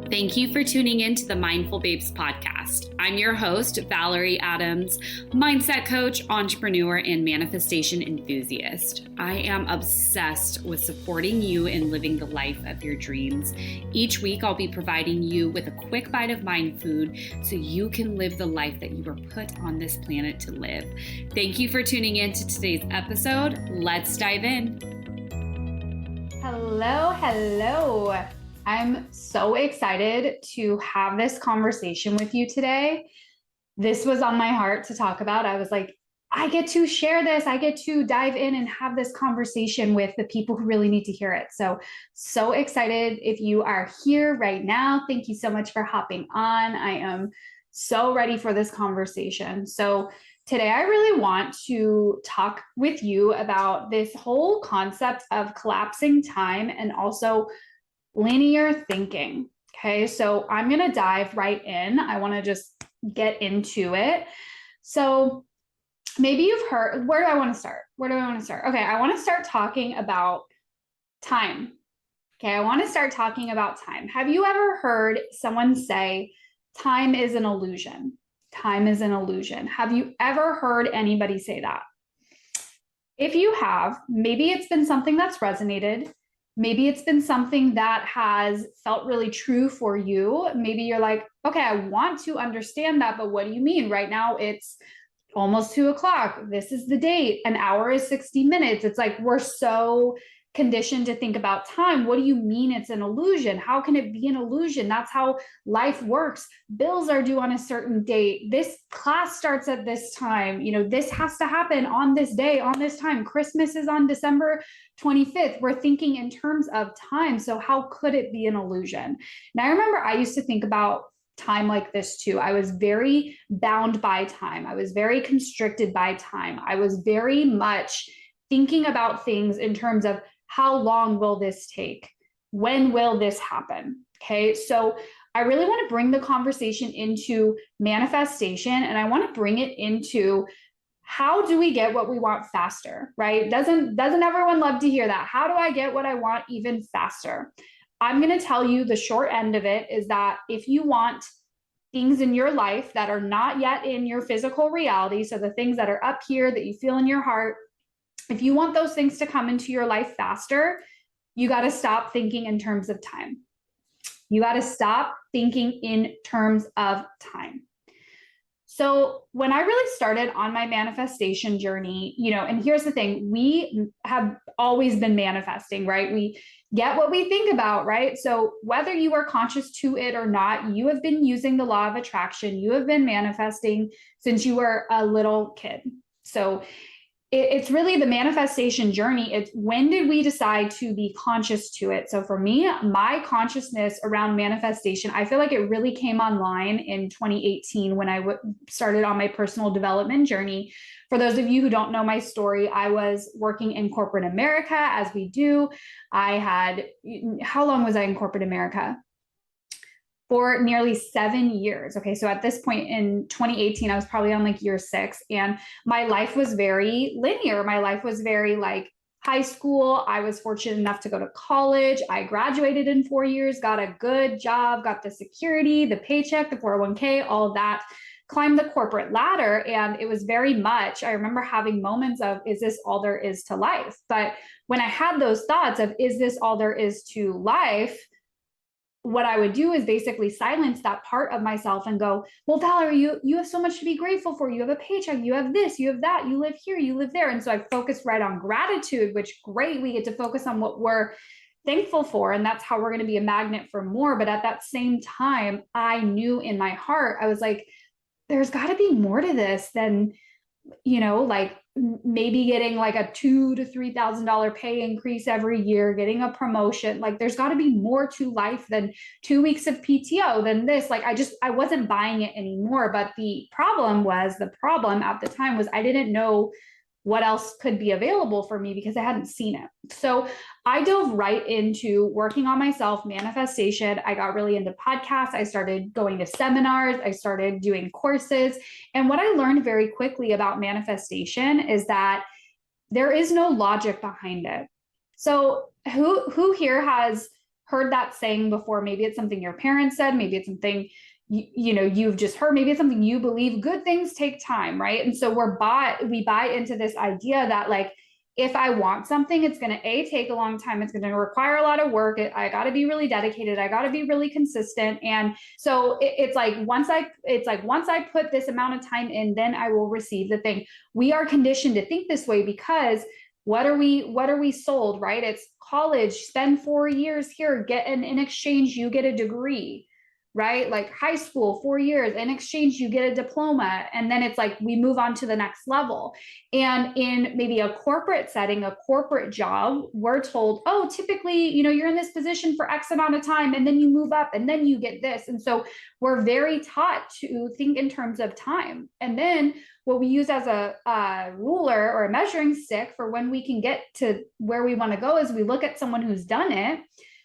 Thank you for tuning in to the Mindful Babes podcast. I'm your host, Valerie Adams, mindset coach, entrepreneur, and manifestation enthusiast. I am obsessed with supporting you in living the life of your dreams. Each week, I'll be providing you with a quick bite of mind food so you can live the life that you were put on this planet to live. Thank you for tuning in to today's episode. Let's dive in. Hello. I'm so excited to have this conversation with you today. This was on my heart to talk about. I was like, I get to share this. I get to dive in and have this conversation with the people who really need to hear it. So excited. If you are here right now, thank you so much for hopping on. I am so ready for this conversation. So today, I really want to talk with you about this whole concept of collapsing time and also linear thinking. Okay, so I'm going to dive right in. I want to just get into it. So maybe you've heard, where do I want to start? Okay, I want to start talking about time. Okay, I want to start talking about time. Have you ever heard someone say, time is an illusion? Time is an illusion. Have you ever heard anybody say that? If you have, maybe it's been something that's resonated. Maybe it's been something that has felt really true for you. Maybe you're like, okay, I want to understand that, but what do you mean? Right now it's almost 2:00. This is the date. An hour is 60 minutes. It's like, we're so conditioned to think about time. What do you mean it's an illusion? How can it be an illusion? That's how life works. Bills are due on a certain date. This class starts at this time. This has to happen on this day, on this time. Christmas is on December 25th. We're thinking in terms of time. So how could it be an illusion? Now, I remember I used to think about time like this too. I was very bound by time. I was very constricted by time. I was very much thinking about things in terms of how long will this take? When will this happen? Okay, so I really want to bring the conversation into manifestation, and I want to bring it into how do we get what we want faster, right? Doesn't everyone love to hear that? How do I get what I want even faster? I'm going to tell you the short end of it is that if you want things in your life that are not yet in your physical reality, so the things that are up here that you feel in your heart, if you want those things to come into your life faster, you got to stop thinking in terms of time. You got to stop thinking in terms of time. So when I really started on my manifestation journey, and here's the thing, we have always been manifesting, right? We get what we think about, right? So whether you are conscious to it or not, you have been using the law of attraction. You have been manifesting since you were a little kid. So it's really the manifestation journey. It's when did we decide to be conscious to it? So for me, my consciousness around manifestation, I feel like it really came online in 2018 when I started on my personal development journey. For those of you who don't know my story, I was working in corporate America, as we do. How long was I in corporate America? For nearly 7 years. Okay, so at this point in 2018, I was probably on like year 6, and my life was very linear. My life was very like high school. I was fortunate enough to go to college. I graduated in 4 years, got a good job, got the security, the paycheck, the 401k, all of that, climbed the corporate ladder. And it was very much, I remember having moments of, is this all there is to life? But when I had those thoughts of, is this all there is to life? What I would do is basically silence that part of myself and go, well, Valerie, you have so much to be grateful for. You have a paycheck, you have this, you have that, you live here, you live there. And so I focused right on gratitude, which great, we get to focus on what we're thankful for. And that's how we're going to be a magnet for more. But at that same time, I knew in my heart, I was like, there's got to be more to this than, like maybe getting like a $2,000 to $3,000 pay increase every year, getting a promotion. Like there's got to be more to life than 2 weeks of PTO, than this. Like I wasn't buying it anymore. But the problem at the time was I didn't know what else could be available for me because I hadn't seen it. So I dove right into working on myself, manifestation. I got really into podcasts. I started going to seminars. I started doing courses. And what I learned very quickly about manifestation is that there is no logic behind it. So who here has heard that saying before. Maybe it's something your parents said, maybe it's something you've just heard, maybe it's something you believe. Good things take time, right? And so we buy into this idea that like, if I want something, it's going to take a long time. It's going to require a lot of work. I got to be really dedicated. I got to be really consistent. And so it's like, once I put this amount of time in, then I will receive the thing. We are conditioned to think this way because what are we sold, right? It's college, spend 4 years here, in exchange, you get a degree, right? Like high school, 4 years, in exchange, you get a diploma. And then it's like, we move on to the next level. And in maybe a corporate setting, a corporate job, we're told, oh, typically, you're in this position for X amount of time, and then you move up and then you get this. And so we're very taught to think in terms of time. And then what we use as a ruler or a measuring stick for when we can get to where we want to go is we look at someone who's done it.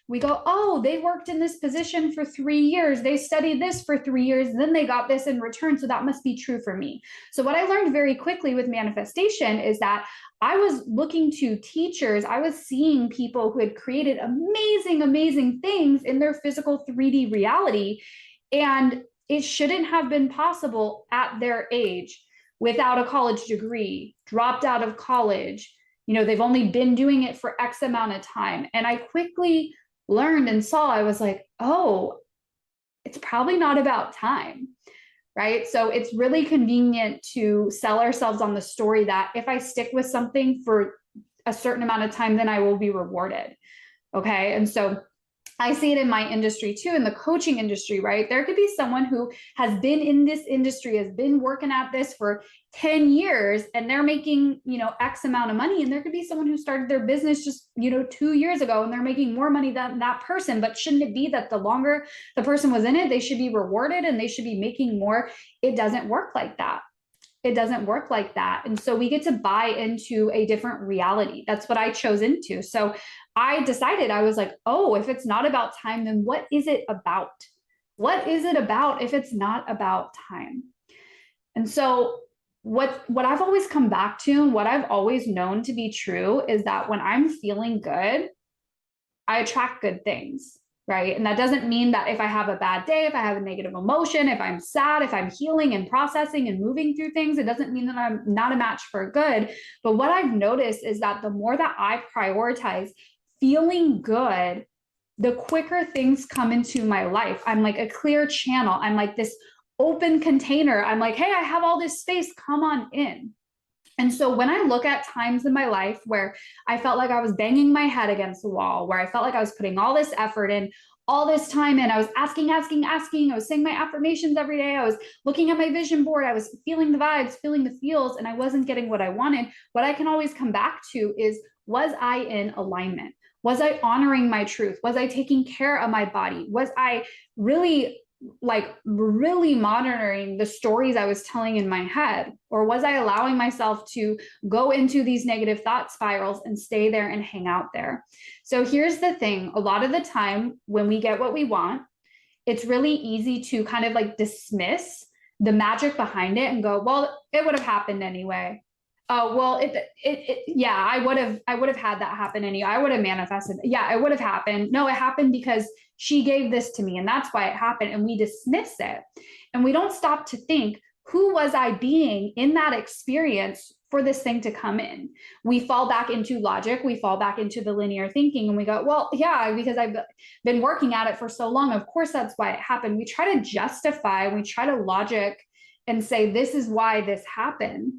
We go, oh, they worked in this position for 3 years. They studied this for 3 years. Then they got this in return. So that must be true for me. So what I learned very quickly with manifestation is that I was looking to teachers. I was seeing people who had created amazing, amazing things in their physical 3D reality. And it shouldn't have been possible at their age without a college degree, dropped out of college. They've only been doing it for X amount of time. And I quickly learned and saw, I was like, oh, it's probably not about time, right? So it's really convenient to sell ourselves on the story that if I stick with something for a certain amount of time, then I will be rewarded. Okay. And so I see it in my industry too, in the coaching industry, right? There could be someone who has been in this industry, has been working at this for 10 years, and they're making, X amount of money. And there could be someone who started their business just, 2 years ago, and they're making more money than that person. But shouldn't it be that the longer the person was in it, they should be rewarded and they should be making more? It doesn't work like that. It doesn't work like that. And so we get to buy into a different reality. That's what I chose into. So I decided, I was like, oh, if it's not about time, then what is it about? What is it about if it's not about time? And so what I've always come back to, and what I've always known to be true, is that when I'm feeling good, I attract good things. Right. And that doesn't mean that if I have a bad day, if I have a negative emotion, if I'm sad, if I'm healing and processing and moving through things, it doesn't mean that I'm not a match for good. But what I've noticed is that the more that I prioritize feeling good, the quicker things come into my life. I'm like a clear channel. I'm like this open container. I'm like, hey, I have all this space. Come on in. And so when I look at times in my life where I felt like I was banging my head against the wall, where I felt like I was putting all this effort in, all this time in, I was asking, I was saying my affirmations every day, I was looking at my vision board, I was feeling the vibes, feeling the feels, and I wasn't getting what I wanted, what I can always come back to is, was I in alignment? Was I honoring my truth? Was I taking care of my body? Was I really monitoring the stories I was telling in my head? Or was I allowing myself to go into these negative thought spirals and stay there and hang out there? So here's the thing. A lot of the time when we get what we want, it's really easy to kind of like dismiss the magic behind it and go, well, it would have happened anyway. Oh, well, yeah, I would have had that happen anyway. I would have manifested. Yeah, it would have happened. No, it happened because she gave this to me and that's why it happened. And we dismiss it. And we don't stop to think, who was I being in that experience for this thing to come in? We fall back into logic. We fall back into the linear thinking and we go, well, yeah, because I've been working at it for so long. Of course, that's why it happened. We try to justify, we try to logic and say, this is why this happened.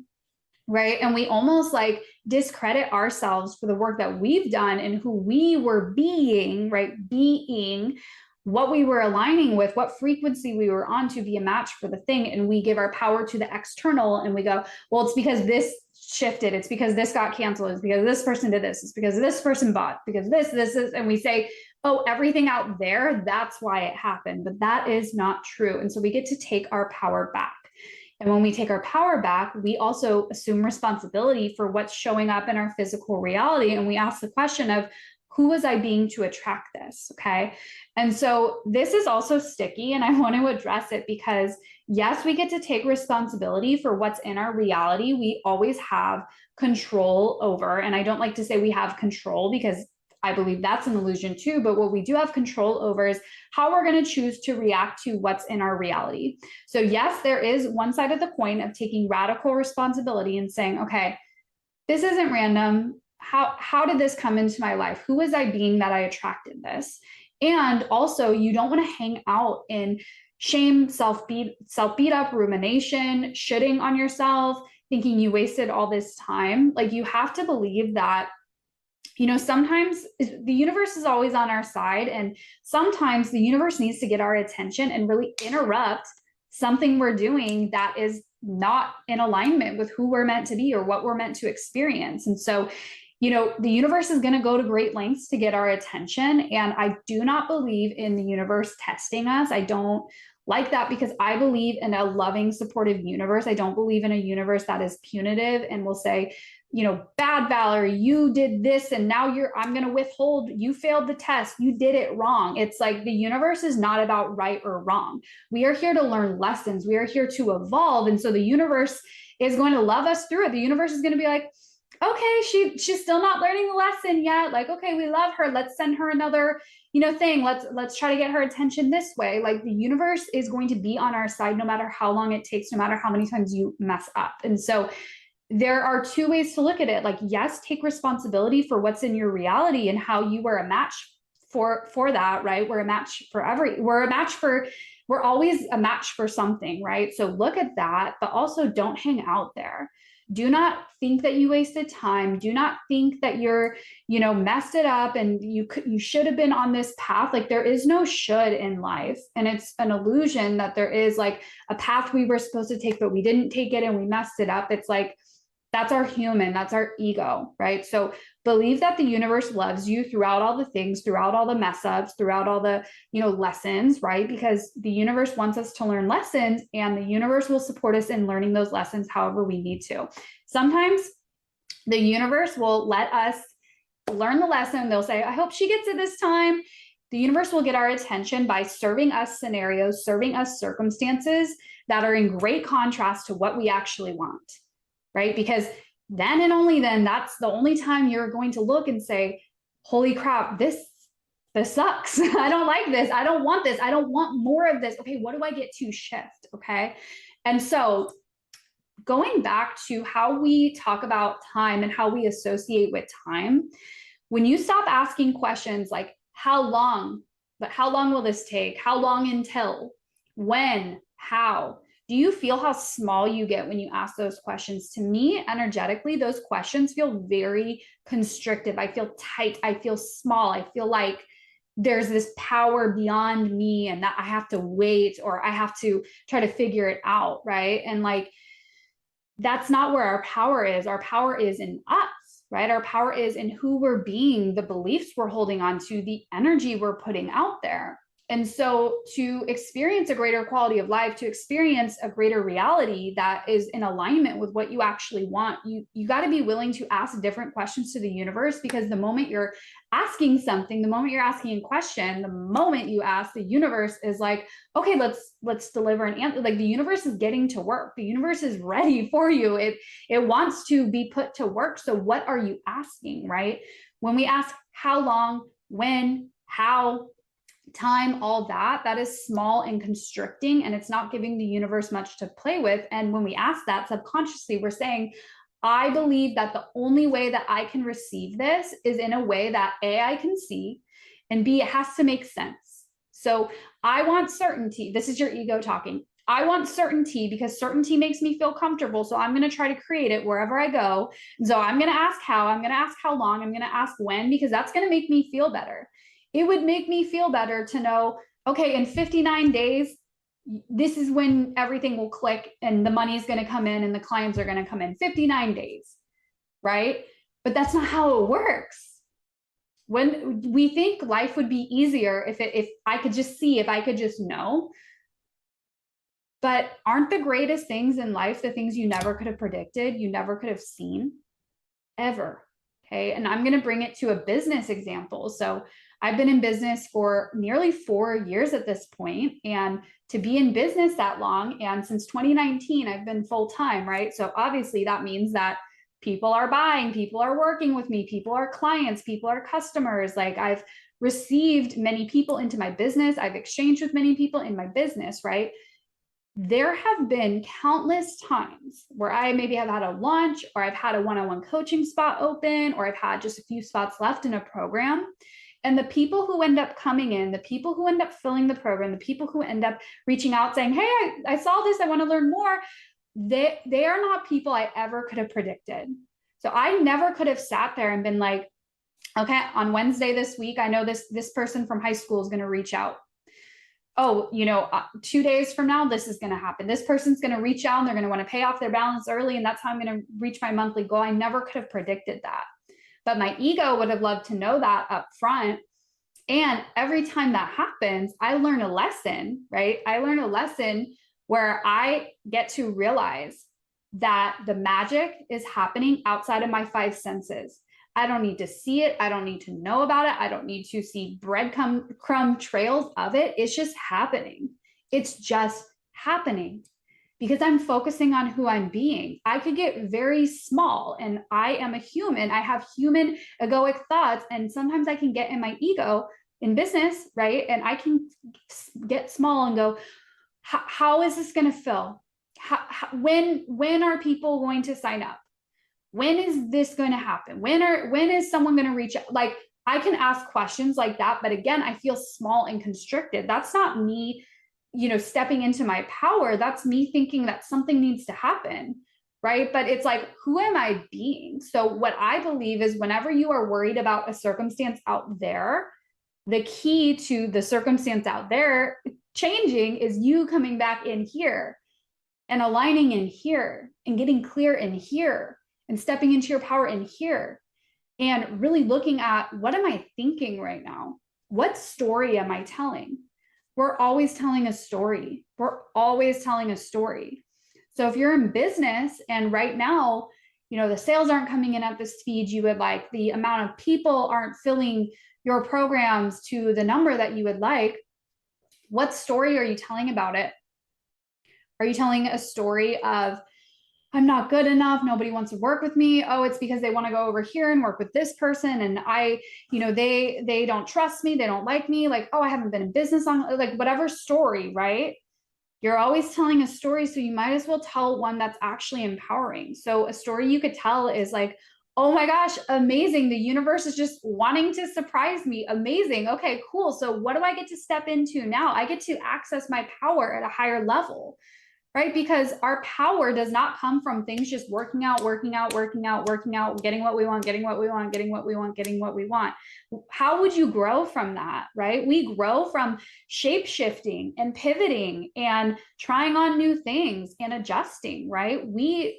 Right. And we almost like discredit ourselves for the work that we've done and who we were being, right? Being what we were aligning with, what frequency we were on to be a match for the thing. And we give our power to the external and we go, well, it's because this shifted. It's because this got canceled. It's because this person did this. It's because this person bought, because this is, and we say, oh, everything out there, that's why it happened. But that is not true. And so we get to take our power back. And when we take our power back, we also assume responsibility for what's showing up in our physical reality. And we ask the question of, who was I being to attract this? Okay. And so this is also sticky, and I want to address it because yes, we get to take responsibility for what's in our reality. We always have control over, and I don't like to say we have control because I believe that's an illusion too. But what we do have control over is how we're going to choose to react to what's in our reality. So yes, there is one side of the coin of taking radical responsibility and saying, okay, this isn't random. How did this come into my life? Who was I being that I attracted this? And also, you don't want to hang out in shame, self-beat up, rumination, shitting on yourself, thinking you wasted all this time. Like, you have to believe that, you know, sometimes the universe is always on our side, and sometimes the universe needs to get our attention and really interrupt something we're doing that is not in alignment with who we're meant to be or what we're meant to experience. And so, you know, the universe is going to go to great lengths to get our attention. And I do not believe in the universe testing us. I don't like that, because I believe in a loving, supportive universe. I don't believe in a universe that is punitive and will say, you know, bad Valerie, you did this and now I'm going to withhold, you failed the test, you did it wrong. It's like, the universe is not about right or wrong. We are here to learn lessons. We are here to evolve. And so the universe is going to love us through it. The universe is going to be like, okay, she's still not learning the lesson yet. Like, okay, we love her. Let's send her another, you know, thing. Let's try to get her attention this way. Like, the universe is going to be on our side, no matter how long it takes, no matter how many times you mess up. And so there are two ways to look at it. Like, yes, take responsibility for what's in your reality and how you were a match for that, right? We're always a match for something, right? So look at that, but also don't hang out there. Do not think that you wasted time. Do not think that you're, you know, messed it up and you should have been on this path. Like, there is no should in life. And it's an illusion that there is like a path we were supposed to take, but we didn't take it and we messed it up. It's like, that's our human, that's our ego, right? So believe that the universe loves you throughout all the things, throughout all the mess ups, throughout all the, you know, lessons, right? Because the universe wants us to learn lessons, and the universe will support us in learning those lessons however we need to. Sometimes the universe will let us learn the lesson. They'll say, I hope she gets it this time. The universe will get our attention by serving us scenarios, serving us circumstances that are in great contrast to what we actually want. Right? Because then and only then, that's the only time you're going to look and say, holy crap, this sucks. I don't like this. I don't want this. I don't want more of this. Okay, what do I get to shift? Okay. And so going back to how we talk about time and how we associate with time, when you stop asking questions like, how long, but how long will this take? How long until? When? How? Do you feel how small you get when you ask those questions? To me, energetically, those questions feel very constrictive. I feel tight. I feel small. I feel like there's this power beyond me and that I have to wait or I have to try to figure it out, right? And like, that's not where our power is. Our power is in us, right? Our power is in who we're being, the beliefs we're holding on to, the energy we're putting out there. And so to experience a greater quality of life, to experience a greater reality that is in alignment with what you actually want, you got to be willing to ask different questions to the universe, because the moment you're asking something, the moment you're asking a question, the moment you ask, the universe is like, okay, let's deliver an answer. Like, the universe is getting to work. The universe is ready for you. It wants to be put to work. So what are you asking, right? When we ask how long, when, how, time, all that is small and constricting, and it's not giving the universe much to play with. And when we ask that subconsciously, we're saying, I believe that the only way that I can receive this is in a way that A, I can see, and B, it has to make sense. So I want certainty. This is your ego talking. I want certainty because certainty makes me feel comfortable. So I'm going to try to create it wherever I go. So I'm going to ask how, I'm going to ask how long, I'm going to ask when, because that's going to make me feel better. It would make me feel better to know, okay, in 59 days, this is when everything will click and the money is going to come in and the clients are going to come in. 59 days, right? But that's not how it works. When we think life would be easier if I could just see, if I could just know. But aren't the greatest things in life the things you never could have predicted, you never could have seen, ever? Okay, and I'm going to bring it to a business example. So I've been in business for nearly 4 years at this point, and to be in business that long, and since 2019, I've been full-time, right? So obviously that means that people are buying, people are working with me, people are clients, people are customers. Like I've received many people into my business. I've exchanged with many people in my business, right? There have been countless times where I maybe have had a launch, or I've had a one-on-one coaching spot open, or I've had just a few spots left in a program. And the people who end up coming in, the people who end up filling the program, the people who end up reaching out saying, hey, I saw this, I want to learn more. They are not people I ever could have predicted. So I never could have sat there and been like, okay, on Wednesday this week, I know this person from high school is going to reach out. Oh, 2 days from now, this is going to happen. This person's going to reach out and they're going to want to pay off their balance early. And that's how I'm going to reach my monthly goal. I never could have predicted that. But my ego would have loved to know that up front. And every time that happens, I learn a lesson, right? I learn a lesson where I get to realize that the magic is happening outside of my five senses. I don't need to see it. I don't need to know about it. I don't need to see breadcrumb trails of it. It's just happening. It's just happening because I'm focusing on who I'm being. I could get very small, and I am a human. I have human egoic thoughts, and sometimes I can get in my ego in business, right? And I can get small and go, how is this going to feel? When are people going to sign up? When is this going to happen? When is someone going to reach out? Like I can ask questions like that, but again, I feel small and constricted. That's not me, stepping into my power. That's me thinking that something needs to happen, right? But it's like, who am I being? So what I believe is whenever you are worried about a circumstance out there, the key to the circumstance out there changing is you coming back in here and aligning in here and getting clear in here and stepping into your power in here and really looking at, what am I thinking right now? What story am I telling? We're always telling a story. We're always telling a story. So if you're in business and right now, the sales aren't coming in at the speed you would like, the amount of people aren't filling your programs to the number that you would like, what story are you telling about it? Are you telling a story of, I'm not good enough, nobody wants to work with me? Oh, it's because they want to go over here and work with this person. And they don't trust me. They don't like me. Like, oh, I haven't been in business on, like, whatever story, right? You're always telling a story. So you might as well tell one that's actually empowering. So a story you could tell is like, oh my gosh, amazing. The universe is just wanting to surprise me. Amazing. Okay, cool. So what do I get to step into now? I get to access my power at a higher level. Right? Because our power does not come from things just working out, getting what we want. How would you grow from that? Right? We grow from shape shifting and pivoting and trying on new things and adjusting, right? We,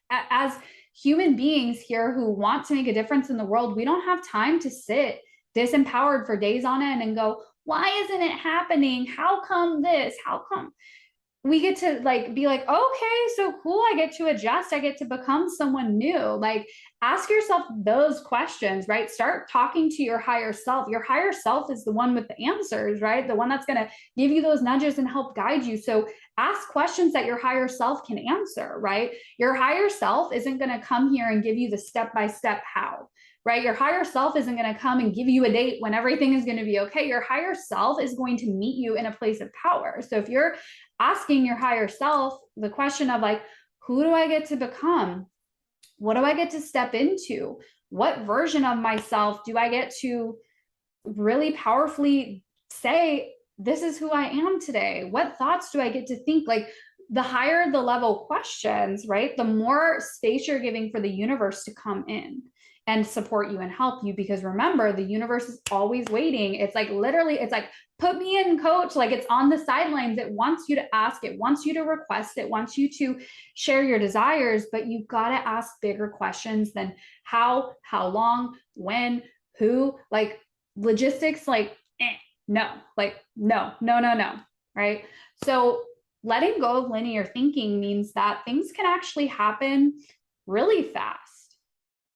as human beings here who want to make a difference in the world, we don't have time to sit disempowered for days on end and go, why isn't it happening? How come this? How come? We get to be like, okay, so cool. I get to adjust. I get to become someone new. Like, ask yourself those questions, right? Start talking to your higher self. Your higher self is the one with the answers, right? The one that's going to give you those nudges and help guide you. So ask questions that your higher self can answer, right? Your higher self isn't going to come here and give you the step-by-step how. Right? Your higher self isn't going to come and give you a date when everything is going to be okay. Your higher self is going to meet you in a place of power. So if you're asking your higher self the question of like, who do I get to become? What do I get to step into? What version of myself do I get to really powerfully say, this is who I am today? What thoughts do I get to think? Like, the higher the level questions, right? The more space you're giving for the universe to come in and support you and help you. Because remember, the universe is always waiting. It's like, literally, it's like, put me in, coach. Like, it's on the sidelines. It wants you to ask. It wants you to request. It wants you to share your desires, but you've got to ask bigger questions than how long, when, who, like logistics, like, no, right? So letting go of linear thinking means that things can actually happen really fast.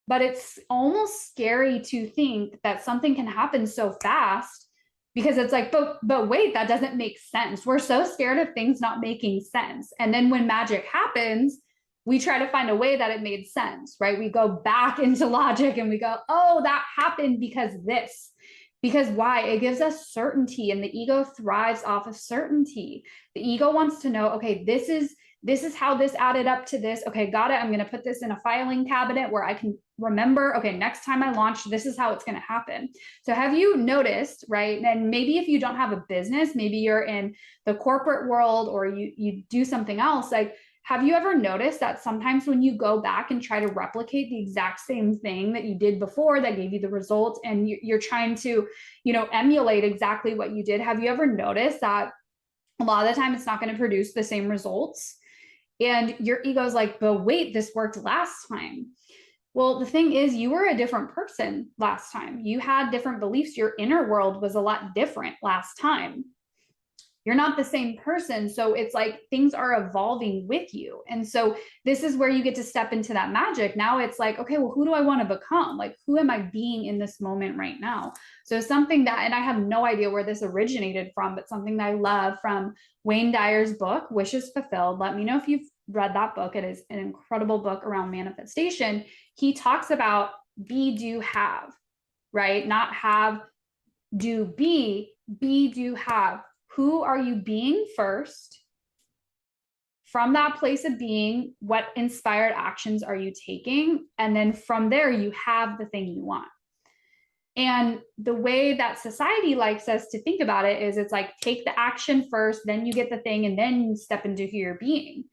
But it's almost scary to think that something can happen so fast, because it's like, but wait, that doesn't make sense. We're so scared of things not making sense. And then when magic happens, we try to find a way that it made sense, right? We go back into logic and we go, oh, that happened because this. Because why? It gives us certainty, and the ego thrives off of certainty. The ego wants to know, okay, this is how this added up to this. Okay, got it. I'm going to put this in a filing cabinet where I can remember, okay, next time I launch, this is how it's going to happen. So have you noticed, right? And maybe if you don't have a business, maybe you're in the corporate world or you do something else, like, have you ever noticed that sometimes when you go back and try to replicate the exact same thing that you did before that gave you the results, and you're trying to, emulate exactly what you did, have you ever noticed that a lot of the time it's not going to produce the same results? And your ego's like, but wait, this worked last time. Well, the thing is, you were a different person last time. You had different beliefs. Your inner world was a lot different last time. You're not the same person. So it's like things are evolving with you. And so this is where you get to step into that magic. Now it's like, okay, well, who do I want to become? Like, who am I being in this moment right now? So something that, and I have no idea where this originated from, but something that I love from Wayne Dyer's book, Wishes Fulfilled. Let me know if you've read that book. It is an incredible book around manifestation. He talks about be, do, have, right? Not have, do, be, do, have. Who are you being first? From that place of being, what inspired actions are you taking? And then from there, you have the thing you want. And the way that society likes us to think about it is it's like, take the action first, then you get the thing, and then you step into who you're being.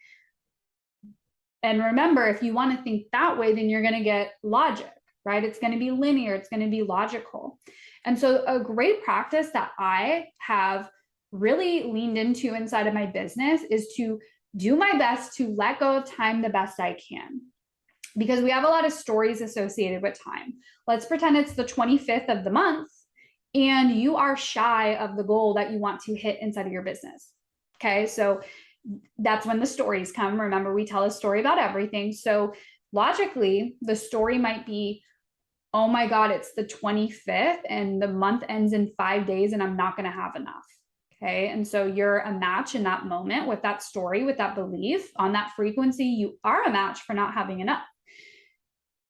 And remember, if you want to think that way, then you're going to get logic, right? It's going to be linear. It's going to be logical. And so a great practice that I have really leaned into inside of my business is to do my best to let go of time the best I can, because we have a lot of stories associated with time. Let's pretend it's the 25th of the month and you are shy of the goal that you want to hit inside of your business. Okay. So that's when the stories come. Remember, we tell a story about everything. So logically, the story might be, oh my God, it's the 25th and the month ends in 5 days and I'm not going to have enough. Okay. And so you're a match in that moment with that story, with that belief on that frequency. You are a match for not having enough.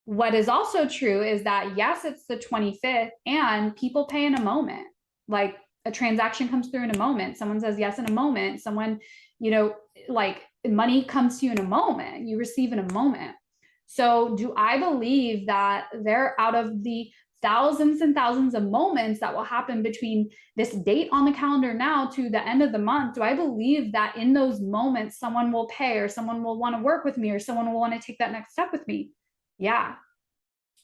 What is also true is that, yes, it's the 25th and people pay in a moment. Like a transaction comes through in a moment. Someone says yes in a moment. Someone, like money comes to you in a moment. You receive in a moment. So do I believe that they're out of the thousands and thousands of moments that will happen between this date on the calendar now to the end of the month? Do I believe that in those moments, someone will pay or someone will want to work with me or someone will want to take that next step with me? Yeah.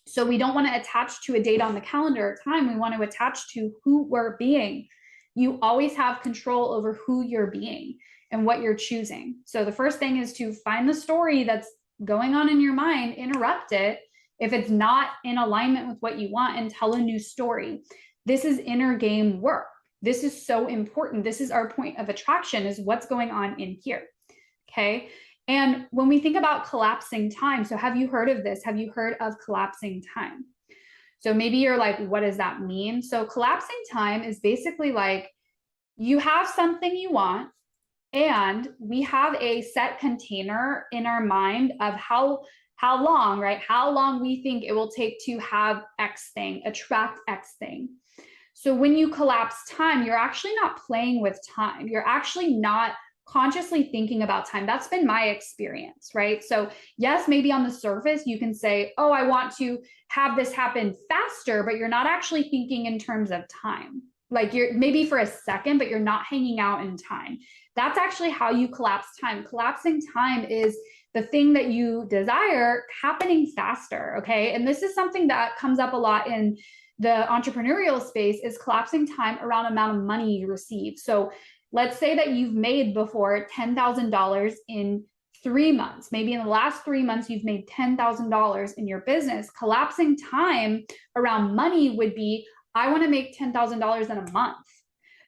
So we don't want to attach to a date on the calendar or time. We want to attach to who we're being. You always have control over who you're being and what you're choosing. So the first thing is to find the story that's going on in your mind, interrupt it if it's not in alignment with what you want, and tell a new story. This is inner game work. This is so important. This is our point of attraction, is what's going on in here. Okay. And when we think about collapsing time, so have you heard of this? Have you heard of collapsing time? So maybe you're like, what does that mean? So collapsing time is basically like you have something you want, and we have a set container in our mind of how long, right? How long we think it will take to have X thing, attract X thing. So when you collapse time, you're actually not playing with time. You're actually not consciously thinking about time. That's been my experience, right? So yes, maybe on the surface, you can say, oh, I want to have this happen faster, but you're not actually thinking in terms of time. Like you're maybe for a second, but you're not hanging out in time. That's actually how you collapse time. Collapsing time is the thing that you desire happening faster, okay? And this is something that comes up a lot in the entrepreneurial space, is collapsing time around amount of money you receive. So let's say that you've made before $10,000 in 3 months. Maybe in the last 3 months, you've made $10,000 in your business. Collapsing time around money would be, I want to make $10,000 in a month.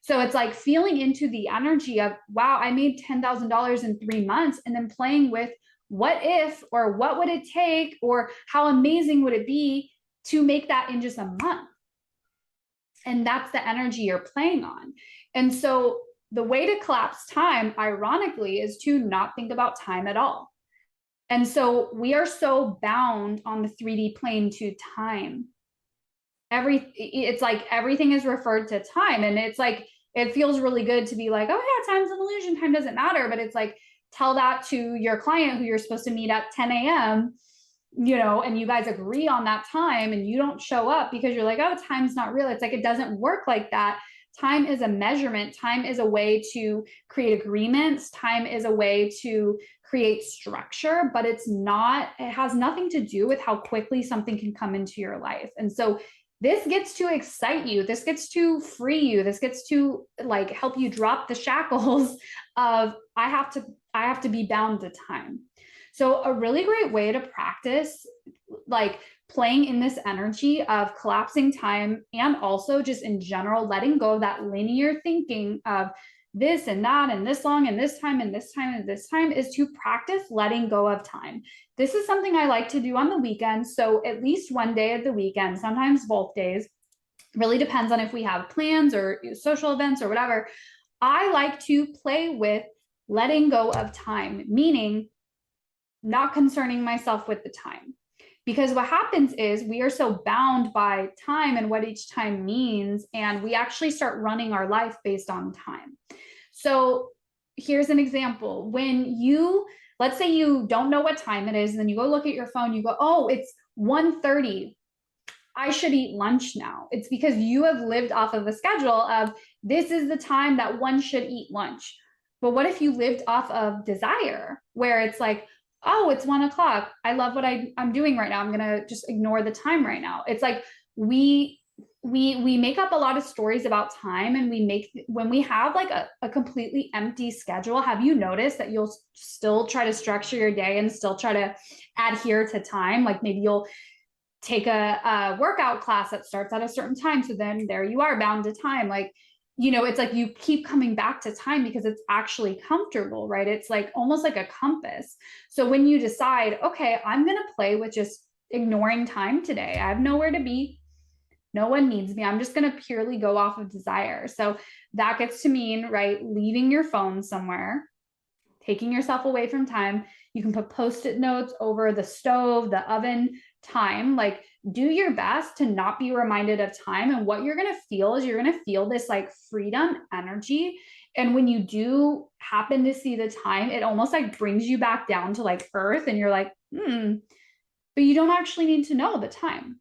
So it's like feeling into the energy of, wow, I made $10,000 in 3 months, and then playing with what if, or what would it take, or how amazing would it be to make that in just a month? And that's the energy you're playing on. And so the way to collapse time, ironically, is to not think about time at all. And so we are so bound on the 3D plane to time. It's like everything is referred to time. And it's like, it feels really good to be like, oh yeah, time's an illusion, time doesn't matter. But it's like, tell that to your client who you're supposed to meet at 10 a.m., and you guys agree on that time and you don't show up because you're like, oh, time's not real. It's like, it doesn't work like that. Time is a measurement. Time is a way to create agreements. Time is a way to create structure, but it has nothing to do with how quickly something can come into your life. And so this gets to excite you. This gets to free you. This gets to like help you drop the shackles of I have to be bound to time. So a really great way to practice like playing in this energy of collapsing time, and also just in general letting go of that linear thinking of this and that and this long and this time and this time and this time, is to practice letting go of time. This is something I like to do on the weekends. So at least one day of the weekend, sometimes both days, really depends on if we have plans or social events or whatever. I like to play with letting go of time, meaning not concerning myself with the time. Because what happens is we are so bound by time and what each time means, and we actually start running our life based on time. So here's an example. Let's say you don't know what time it is, and then you go look at your phone, you go, oh, it's 1:30. I should eat lunch now. It's because you have lived off of a schedule of this is the time that one should eat lunch. But what if you lived off of desire, where it's like, oh, it's 1:00. I love what I'm doing right now. I'm going to just ignore the time right now. It's like we make up a lot of stories about time, and when we have like a completely empty schedule, have you noticed that you'll still try to structure your day and still try to adhere to time? Like maybe you'll take a workout class that starts at a certain time. So then there you are bound to time. Like, it's like you keep coming back to time because it's actually comfortable, right? It's like almost like a compass. So when you decide, okay, I'm going to play with just ignoring time today. I have nowhere to be. No one needs me. I'm just going to purely go off of desire. So that gets to mean, right, leaving your phone somewhere, taking yourself away from time. You can put Post-it notes over the stove, the oven, time. Like, do your best to not be reminded of time. And what you're going to feel is you're going to feel this like freedom energy. And when you do happen to see the time, it almost like brings you back down to like earth, and you're like, but you don't actually need to know the time.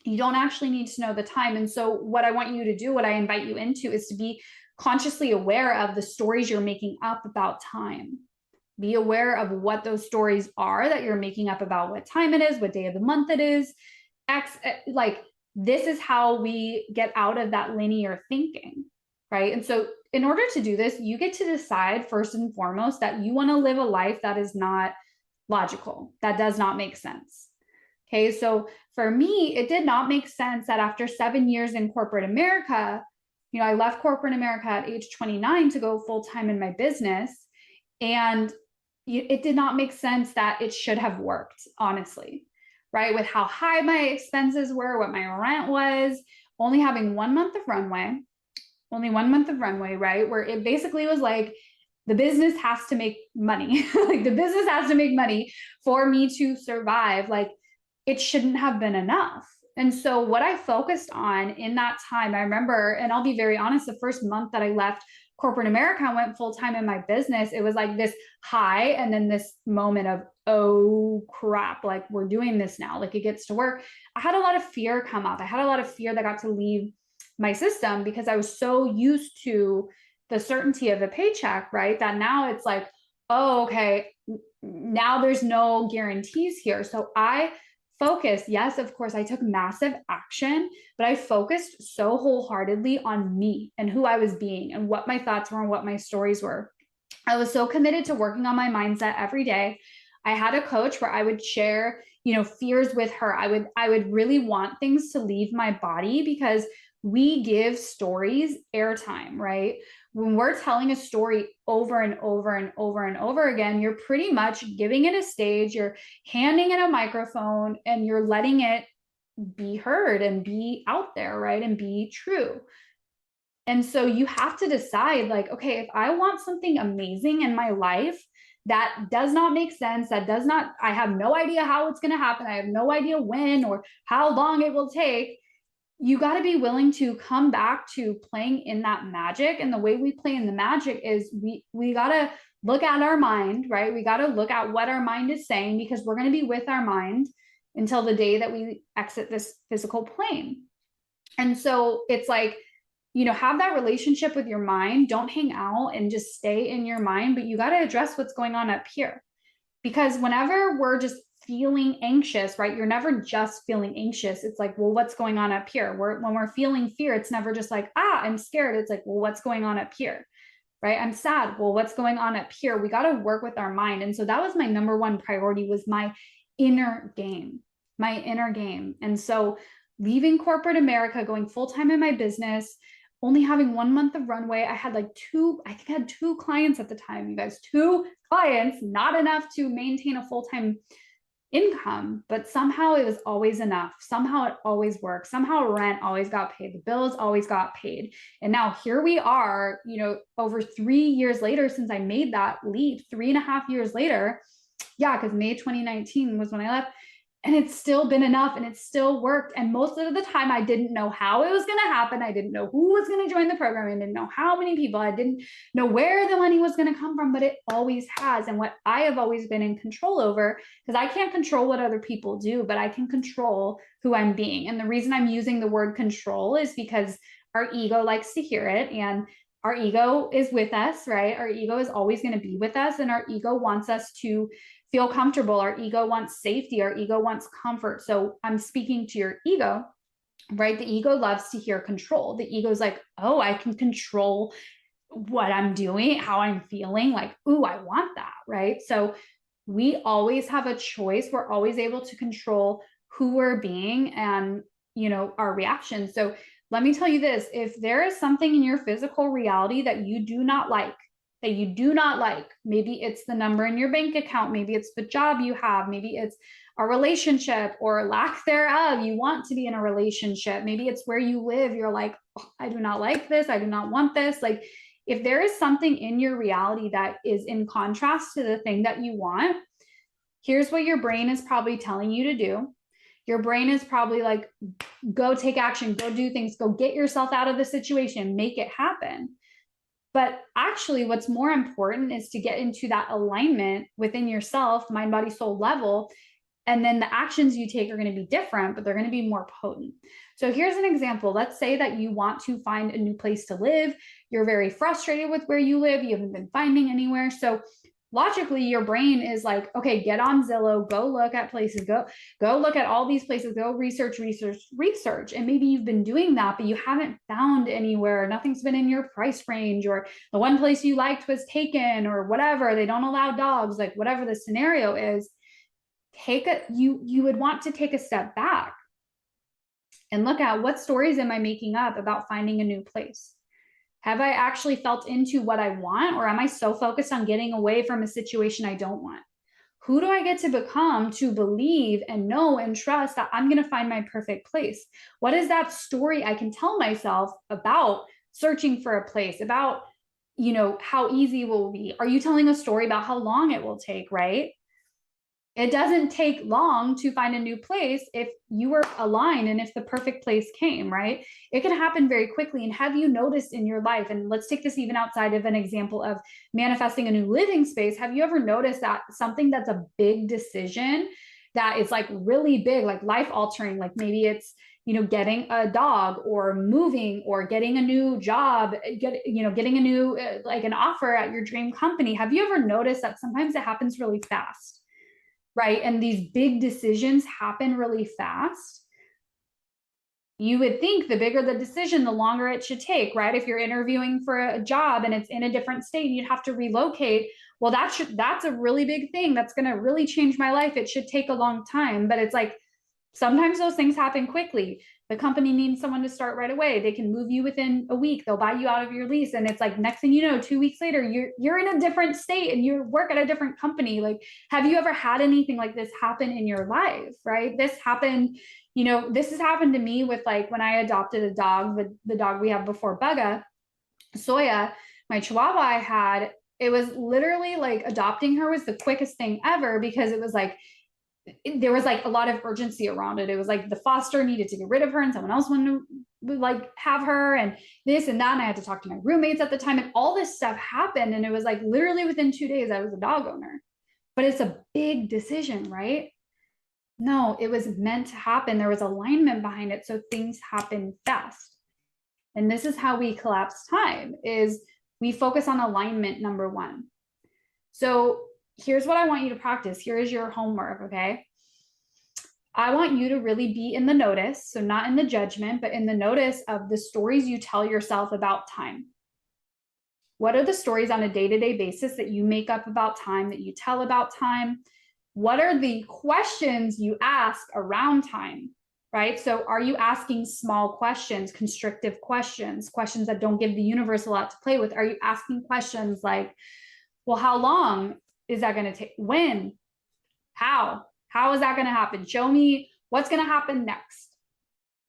You don't actually need to know the time. And so what I want you to do, what I invite you into, is to be consciously aware of the stories you're making up about time. Be aware of what those stories are that you're making up about what time it is, what day of the month it is. Like, this is how we get out of that linear thinking, right? And so in order to do this, you get to decide first and foremost that you want to live a life that is not logical, that does not make sense. Okay, so for me, it did not make sense that after 7 years in corporate America, I left corporate America at age 29 to go full-time in my business. And it did not make sense that it should have worked, honestly, right? With how high my expenses were, what my rent was, only having 1 month of runway, right? Where it basically was like, the business has to make money. Like the business has to make money for me to survive. Like, it shouldn't have been enough. And so what I focused on in that time, I remember, and I'll be very honest, the first month that I left corporate America and went full-time in my business, it was like this high, and then this moment of, oh crap, like we're doing this now, like it gets to work. I had a lot of fear come up. I had a lot of fear that got to leave my system because I was so used to the certainty of a paycheck, right? That now it's like, oh, okay, now there's no guarantees here. So I focused, yes, of course, I took massive action, but I focused so wholeheartedly on me and who I was being and what my thoughts were and what my stories were. I was so committed to working on my mindset every day. I had a coach where I would share, fears with her. I would really want things to leave my body because we give stories airtime, right? When we're telling a story over and over and over and over again, you're pretty much giving it a stage, you're handing it a microphone, and you're letting it be heard and be out there, right? And be true. And so you have to decide, like, okay, if I want something amazing in my life, that does not make sense. I have no idea how it's going to happen. I have no idea when or how long it will take. You got to be willing to come back to playing in that magic. And the way we play in the magic is we got to look at our mind, right? We got to look at what our mind is saying, because we're going to be with our mind until the day that we exit this physical plane. And so it's like, have that relationship with your mind. Don't hang out and just stay in your mind, but you got to address what's going on up here. Because whenever we're just feeling anxious, right? You're never just feeling anxious. It's like, well, what's going on up here? When we're feeling fear, it's never just like, I'm scared. It's like, well, what's going on up here? Right? I'm sad. Well, what's going on up here? We got to work with our mind. And so that was my number one priority, was my inner game. And so leaving corporate America, going full-time in my business, only having 1 month of runway. I had I had two clients at the time, you guys, 2 clients, not enough to maintain a full-time income, but somehow it was always enough. Somehow it always worked. Somehow rent always got paid. The bills always got paid. And now here we are, over 3 years later, since I made that leap, 3.5 years later. Yeah, because May 2019 was when I left. And it's still been enough, and it's still worked. And most of the time I didn't know how it was going to happen. I didn't know who was going to join the program. I didn't know how many people. I didn't know where the money was going to come from, but it always has. And what I have always been in control over, because I can't control what other people do, but I can control who I'm being. And the reason I'm using the word control is because our ego likes to hear it, and our ego is with us, right? Our ego is always going to be with us, and our ego wants us to feel comfortable. Our ego wants safety. Our ego wants comfort. So I'm speaking to your ego, right? The ego loves to hear control. The ego is like, oh, I can control what I'm doing, how I'm feeling, like, ooh, I want that, right? So we always have a choice. We're always able to control who we're being and, our reactions. So let me tell you this, if there is something in your physical reality that you do not like, maybe it's the number in your bank account, maybe it's the job you have, maybe it's a relationship or lack thereof. You want to be in a relationship. Maybe it's where you live. You're like, oh, I do not like this. I do not want this. Like, if there is something in your reality that is in contrast to the thing that you want, here's what your brain is probably telling you to do. Your brain is probably like, go take action, go do things, go get yourself out of the situation, make it happen. But actually, what's more important is to get into that alignment within yourself, mind, body, soul level. And then the actions you take are going to be different, but they're going to be more potent. So here's an example. Let's say that you want to find a new place to live. You're very frustrated with where you live. You haven't been finding anywhere. So logically, your brain is like, okay, get on Zillow, go look at places, go look at all these places, go research. And maybe you've been doing that, but you haven't found anywhere. Nothing's been in your price range, or the one place you liked was taken, or whatever. They don't allow dogs, like whatever the scenario is. You would want to take a step back and look at, what stories am I making up about finding a new place? Have I actually felt into what I want, or am I so focused on getting away from a situation I don't want? Who do I get to become to believe and know and trust that I'm going to find my perfect place? What is that story I can tell myself about searching for a place, about, how easy it will be? Are you telling a story about how long it will take, right? It doesn't take long to find a new place if you were aligned and if the perfect place came, right? It can happen very quickly. And have you noticed in your life, and let's take this even outside of an example of manifesting a new living space, have you ever noticed that something that's a big decision that is like really big, like life altering, like maybe it's, getting a dog or moving or getting a new job, getting a new, like an offer at your dream company. Have you ever noticed that sometimes it happens really fast? Right? And these big decisions happen really fast. You would think the bigger the decision, the longer it should take, right? If you're interviewing for a job and it's in a different state and you'd have to relocate, well, that's a really big thing. That's going to really change my life. It should take a long time, but it's like, sometimes those things happen quickly. The company needs someone to start right away. They can move you within a week. They'll buy you out of your lease. And it's like, next thing you know, 2 weeks later, you're in a different state and you work at a different company. Like, have you ever had anything like this happen in your life, right? This happened, this has happened to me with, like, when I adopted a dog, the dog we have before Bugga, Soya, my Chihuahua I had, It was literally like adopting her was the quickest thing ever, because it was like, there was like a lot of urgency around it. It was like the foster needed to get rid of her and someone else wanted to like have her and this and that. And I had to talk to my roommates at the time, and all this stuff happened. And it was like literally within 2 days, I was a dog owner. But it's a big decision, right? No, it was meant to happen. There was alignment behind it. So things happen fast. And this is how we collapse time, is we focus on alignment, number one. So here's what I want you to practice. Here is your homework, okay? I want you to really be in the notice. So not in the judgment, but in the notice of the stories you tell yourself about time. What are the stories on a day-to-day basis that you make up about time, that you tell about time? What are the questions you ask around time, right? So are you asking small questions, constrictive questions, questions that don't give the universe a lot to play with? Are you asking questions like, well, how long is that going to take? When? How is that going to happen? Show me what's going to happen next,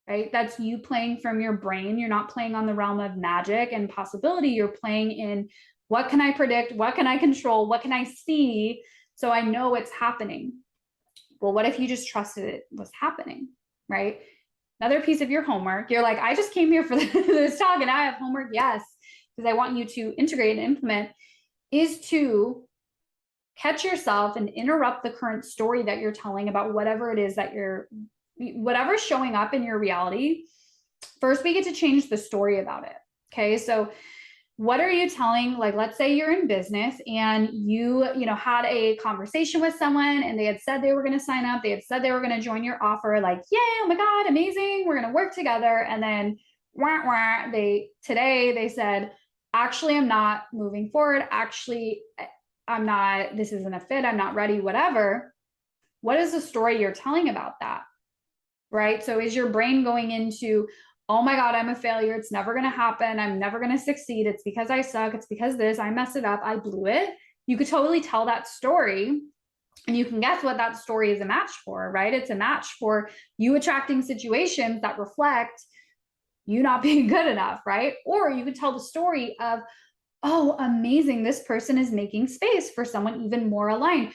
right? That's you playing from your brain. You're not playing on the realm of magic and possibility. You're playing in, what can I predict? What can I control? What can I see? So I know it's happening. Well, what if you just trusted it was happening, right? Another piece of your homework, you're like, I just came here for this talk and I have homework. Yes, because I want you to integrate and implement, is to catch yourself and interrupt the current story that you're telling about whatever it is that whatever's showing up in your reality. First, we get to change the story about it. Okay. So what are you telling? Like, let's say you're in business and you had a conversation with someone and they had said they were going to sign up. They had said they were going to join your offer. Like, yay, oh my God, amazing. We're going to work together. And then today they said, actually, I'm not moving forward. Actually, I'm not, this isn't a fit. I'm not ready, whatever. What is the story you're telling about that? Right? So is your brain going into, oh my God, I'm a failure. It's never going to happen. I'm never going to succeed. It's because I suck. It's because I messed it up. I blew it. You could totally tell that story, and you can guess what that story is a match for, right? It's a match for you attracting situations that reflect you not being good enough, right? Or you could tell the story of, oh, amazing, this person is making space for someone even more aligned.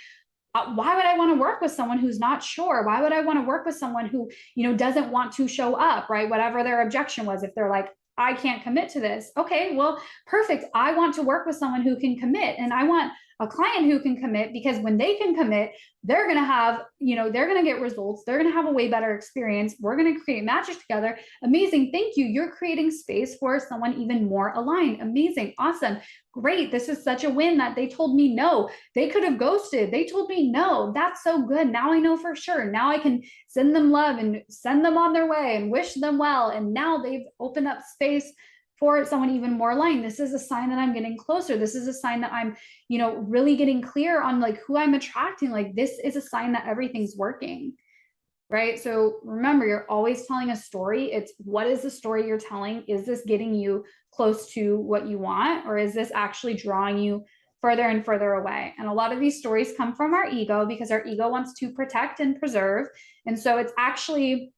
Why would I want to work with someone who's not sure? Why would I want to work with someone who, doesn't want to show up, right? Whatever their objection was, if they're like, I can't commit to this. Okay, well, perfect. I want to work with someone who can commit, and I want a client who can commit, because when they can commit, they're going to have, they're going to get results. They're going to have a way better experience. We're going to create magic together. Amazing. Thank you. You're creating space for someone even more aligned. Amazing. Awesome. Great. This is such a win that they told me no. They could have ghosted. They told me no. That's so good. Now I know for sure. Now I can send them love and send them on their way and wish them well. And now they've opened up space for someone even more aligned. This is a sign that I'm getting closer. This is a sign that I'm, really getting clear on like who I'm attracting. Like, this is a sign that everything's working, right? So remember, you're always telling a story. It's, what is the story you're telling? Is this getting you close to what you want? Or is this actually drawing you further and further away? And a lot of these stories come from our ego, because our ego wants to protect and preserve. And so it's actually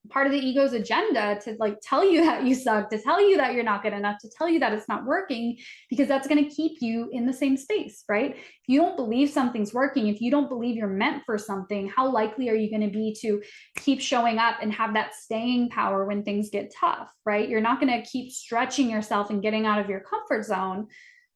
part of the ego's agenda to like tell you that you suck, to tell you that you're not good enough, to tell you that it's not working, because that's going to keep you in the same space, right? If you don't believe something's working, if you don't believe you're meant for something, how likely are you going to be to keep showing up and have that staying power when things get tough, right? You're not going to keep stretching yourself and getting out of your comfort zone,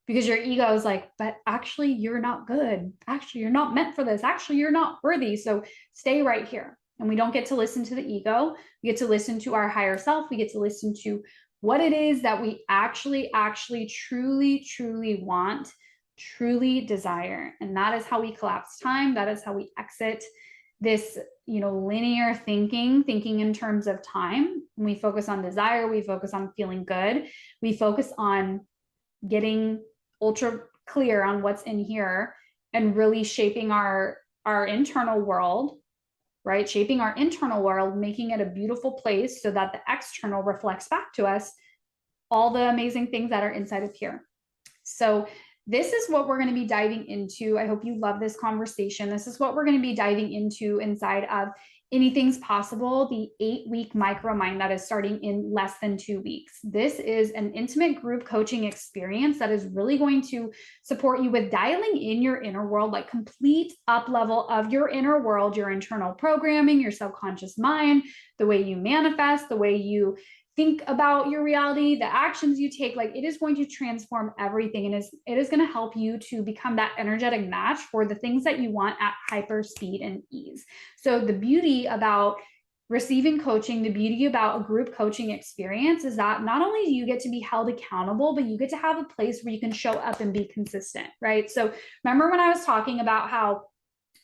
because your ego is like, but actually you're not good. Actually, you're not meant for this. Actually, you're not worthy. So stay right here. And we don't get to listen to the ego. We get to listen to our higher self. We get to listen to what it is that we actually, truly want, truly desire. And that is how we collapse time. That is how we exit this, linear thinking in terms of time. When we focus on desire, we focus on feeling good. We focus on getting ultra clear on what's in here and really shaping our internal world, right? Shaping our internal world, making it a beautiful place so that the external reflects back to us all the amazing things that are inside of here. So this is what we're going to be diving into. I hope you love this conversation. This is what we're going to be diving into inside of Anything's Possible, the 8-week micromind that is starting in less than 2 weeks. This is an intimate group coaching experience that is really going to support you with dialing in your inner world, like complete up level of your inner world, your internal programming, your subconscious mind, the way you manifest, the way you think about your reality, the actions you take. Like, it is going to transform everything, and it is going to help you to become that energetic match for the things that you want at hyper speed and ease. So the beauty about receiving coaching, the beauty about a group coaching experience is that not only do you get to be held accountable, but you get to have a place where you can show up and be consistent, right? So remember when I was talking about how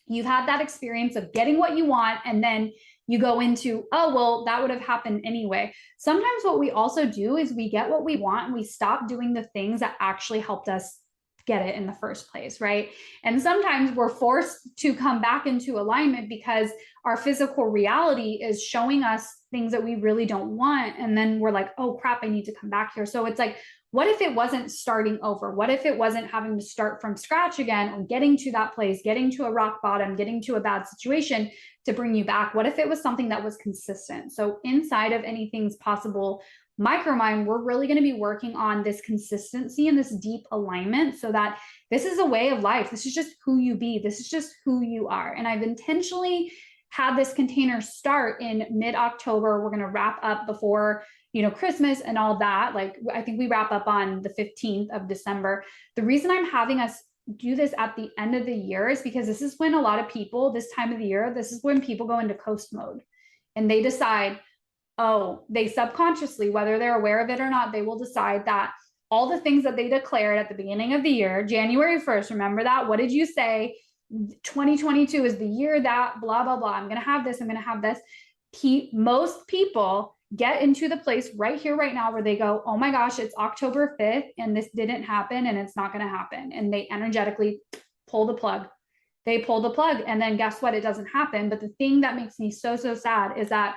you've had that experience of getting what you want, and then you go into, oh, well, that would have happened anyway. Sometimes what we also do is we get what we want and we stop doing the things that actually helped us get it in the first place, right? And sometimes we're forced to come back into alignment because our physical reality is showing us things that we really don't want. And then we're like, oh crap, I need to come back here. So it's like, what if it wasn't starting over? What if it wasn't having to start from scratch again, or getting to that place, getting to a rock bottom, getting to a bad situation to bring you back? What if it was something that was consistent? So inside of Anything's Possible Micromind, we're really going to be working on this consistency and this deep alignment, so that this is a way of life. This is just who you be. This is just who you are. And I've intentionally had this container start in mid-October. We're going to wrap up before, Christmas and all that. Like, I think we wrap up on the 15th of December. The reason I'm having us do this at the end of the year is because this is when a lot of people, this time of the year, this is when people go into coast mode, and they decide, they subconsciously, whether they're aware of it or not, they will decide that all the things that they declared at the beginning of the year, January 1st, remember that? What did you say? 2022 is the year that blah, blah, blah. I'm going to have this. I'm going to have this. Most people get into the place right here, right now, where they go, oh my gosh, it's October 5th and this didn't happen and it's not going to happen. And they energetically pull the plug. They pull the plug. And then guess what? It doesn't happen. But the thing that makes me so, so sad is that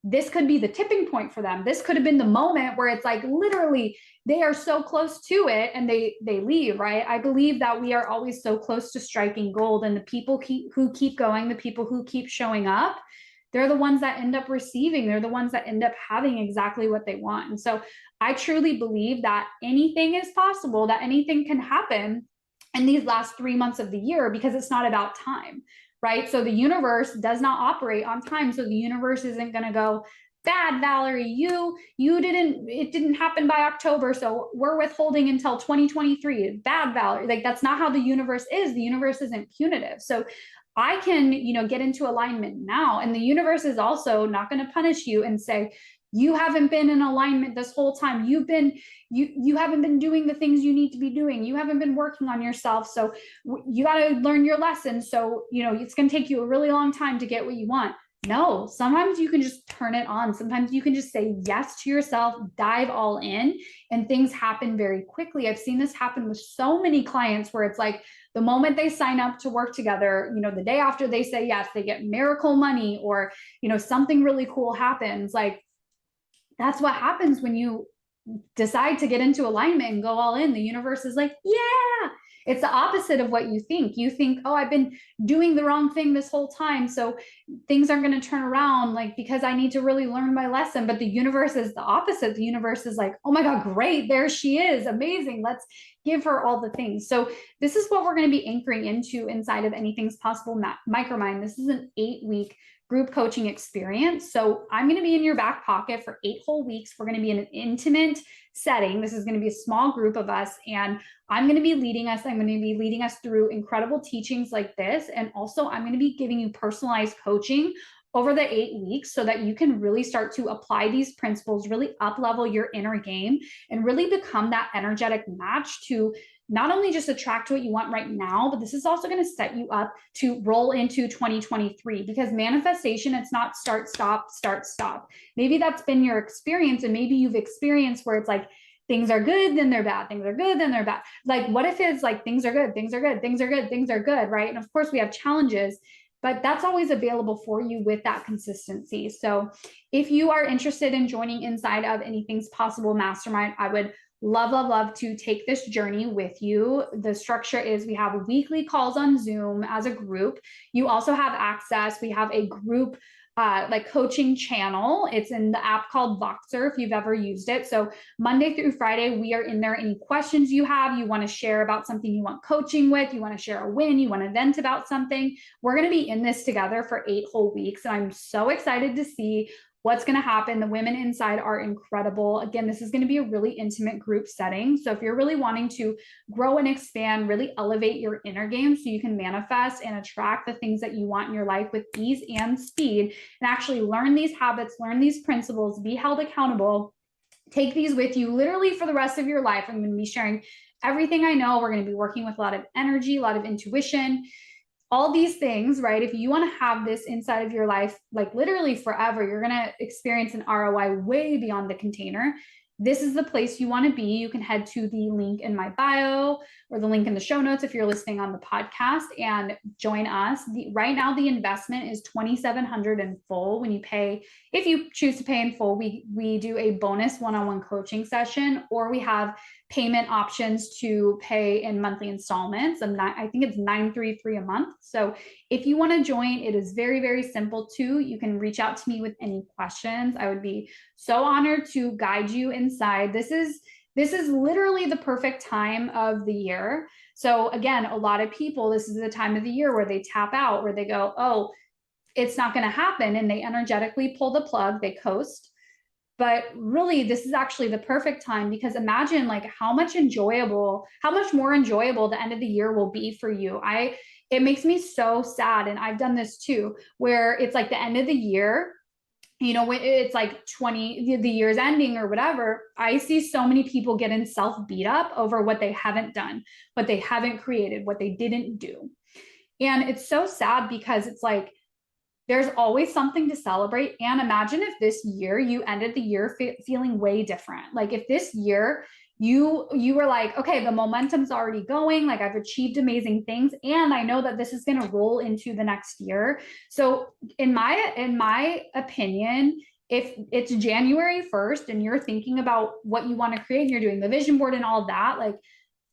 this could be the tipping point for them. This could have been the moment where it's like, literally, they are so close to it and they leave, right? I believe that we are always so close to striking gold, and the people who keep going, the people who keep showing up, they're the ones that end up receiving. They're the ones that end up having exactly what they want. And so I truly believe that anything is possible, that anything can happen in these last 3 months of the year, because it's not about time, right? So the universe does not operate on time. So the universe isn't going to go, bad, Valerie, it didn't happen by October, so we're withholding until 2023. Bad, Valerie. Like, that's not how the universe is. The universe isn't punitive. So I can, get into alignment now, and the universe is also not going to punish you and say, you haven't been in alignment this whole time. You haven't been doing the things you need to be doing. You haven't been working on yourself. So you got to learn your lesson. So, it's going to take you a really long time to get what you want. No, sometimes you can just turn it on. Sometimes you can just say yes to yourself, dive all in, and things happen very quickly. I've seen this happen with so many clients where it's like, the moment they sign up to work together, the day after they say yes, they get miracle money, or, something really cool happens. Like, that's what happens when you decide to get into alignment and go all in. The universe is like, yeah. It's the opposite of what you think. You think, oh, I've been doing the wrong thing this whole time, so things aren't going to turn around, like, because I need to really learn my lesson. But the universe is the opposite. The universe is like, oh my God, great. There she is. Amazing. Let's give her all the things. So this is what we're going to be anchoring into inside of Anything's Possible Micromind. This is an 8-week group coaching experience. So I'm going to be in your back pocket for 8 whole weeks. We're going to be in an intimate setting. This is going to be a small group of us, and I'm going to be leading us. I'm going to be leading us through incredible teachings like this. And also I'm going to be giving you personalized coaching over the 8 weeks, so that you can really start to apply these principles, really up level your inner game, and really become that energetic match to not only just attract what you want right now, but this is also going to set you up to roll into 2023, because manifestation, it's not start, stop, start, stop. Maybe that's been your experience, and maybe you've experienced where it's like, things are good, then they're bad. Things are good, then they're bad. Like, what if it's like, things are good, things are good, things are good, things are good, right? And of course we have challenges, but that's always available for you with that consistency. So if you are interested in joining inside of Anything's Possible Mastermind, I would love, love, love to take this journey with you. The structure is we have weekly calls on Zoom as a group. You also have access. We have a group like coaching channel. It's in the app called Voxer if you've ever used it. So Monday through Friday, we are in there. Any questions you have, you want to share about something you want coaching with, you want to share a win, you want to vent about something, we're going to be in this together for 8 whole weeks. And I'm so excited to see what's going to happen. The women inside are incredible. Again, this is going to be a really intimate group setting. So if you're really wanting to grow and expand, really elevate your inner game so you can manifest and attract the things that you want in your life with ease and speed, and actually learn these habits, learn these principles, be held accountable, take these with you literally for the rest of your life. I'm going to be sharing everything I know. We're going to be working with a lot of energy, a lot of intuition, all these things, right? If you want to have this inside of your life, like literally forever, you're going to experience an ROI way beyond the container. This is the place you want to be. You can head to the link in my bio or the link in the show notes if you're listening on the podcast and join us. Right now, the investment is $2,700 in full. When you pay, if you choose to pay in full, we do a bonus one-on-one coaching session, or we have payment options to pay in monthly installments. I think it's $933 a month. So if you want to join, it is very, very simple too. You can reach out to me with any questions. I would be so honored to guide you inside. This is literally the perfect time of the year. So again, a lot of people, this is the time of the year where they tap out, where they go, oh, it's not going to happen. And they energetically pull the plug, they coast. But really, this is actually the perfect time, because imagine like how much more enjoyable the end of the year will be for you. It makes me so sad. And I've done this too, where it's like the end of the year, you know, it's like the year's ending or whatever. I see so many people getting self beat up over what they haven't done, what they haven't created, what they didn't do. And it's so sad, because it's like, there's always something to celebrate. And imagine if this year you ended the year feeling way different. Like if this year you were like, okay, the momentum's already going, like I've achieved amazing things, and I know that this is going to roll into the next year. So in my opinion, if it's January 1st and you're thinking about what you want to create and you're doing the vision board and all that, like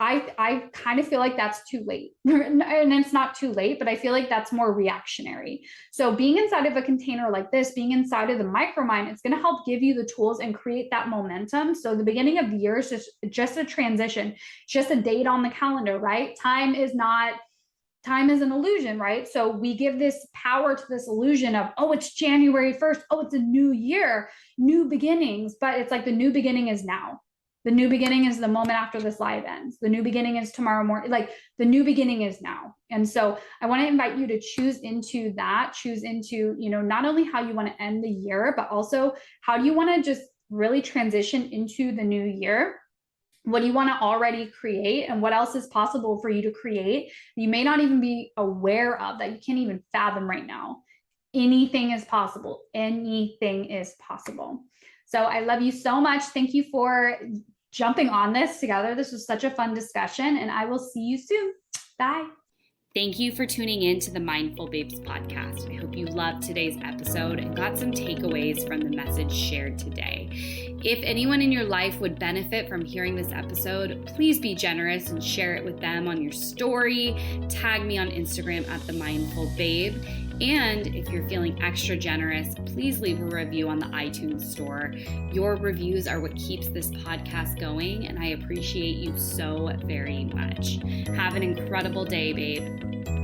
I kind of feel like that's too late. And it's not too late, but I feel like that's more reactionary. So being inside of a container like this, being inside of the micromind, it's going to help give you the tools and create that momentum. So the beginning of the year is just a transition, just a date on the calendar, right? Time is an illusion, right? So we give this power to this illusion of, oh, it's January 1st. Oh, it's a new year, new beginnings. But it's like the new beginning is now. The new beginning is the moment after this live ends. The new beginning is tomorrow morning. Like the new beginning is now. And so I want to invite you to choose into, you know, not only how you want to end the year, but also how do you want to just really transition into the new year? What do you want to already create, and what else is possible for you to create you may not even be aware of, that you can't even fathom right now? Anything is possible. Anything is possible. So I love you so much. Thank you for jumping on this together. This was such a fun discussion, and I will see you soon. Bye. Thank you for tuning in to the Mindful Babes podcast. I hope you loved today's episode and got some takeaways from the message shared today. If anyone in your life would benefit from hearing this episode, please be generous and share it with them on your story. Tag me on Instagram at The Mindful Babe. And if you're feeling extra generous, please leave a review on the iTunes store. Your reviews are what keeps this podcast going, and I appreciate you so very much. Have an incredible day, babe.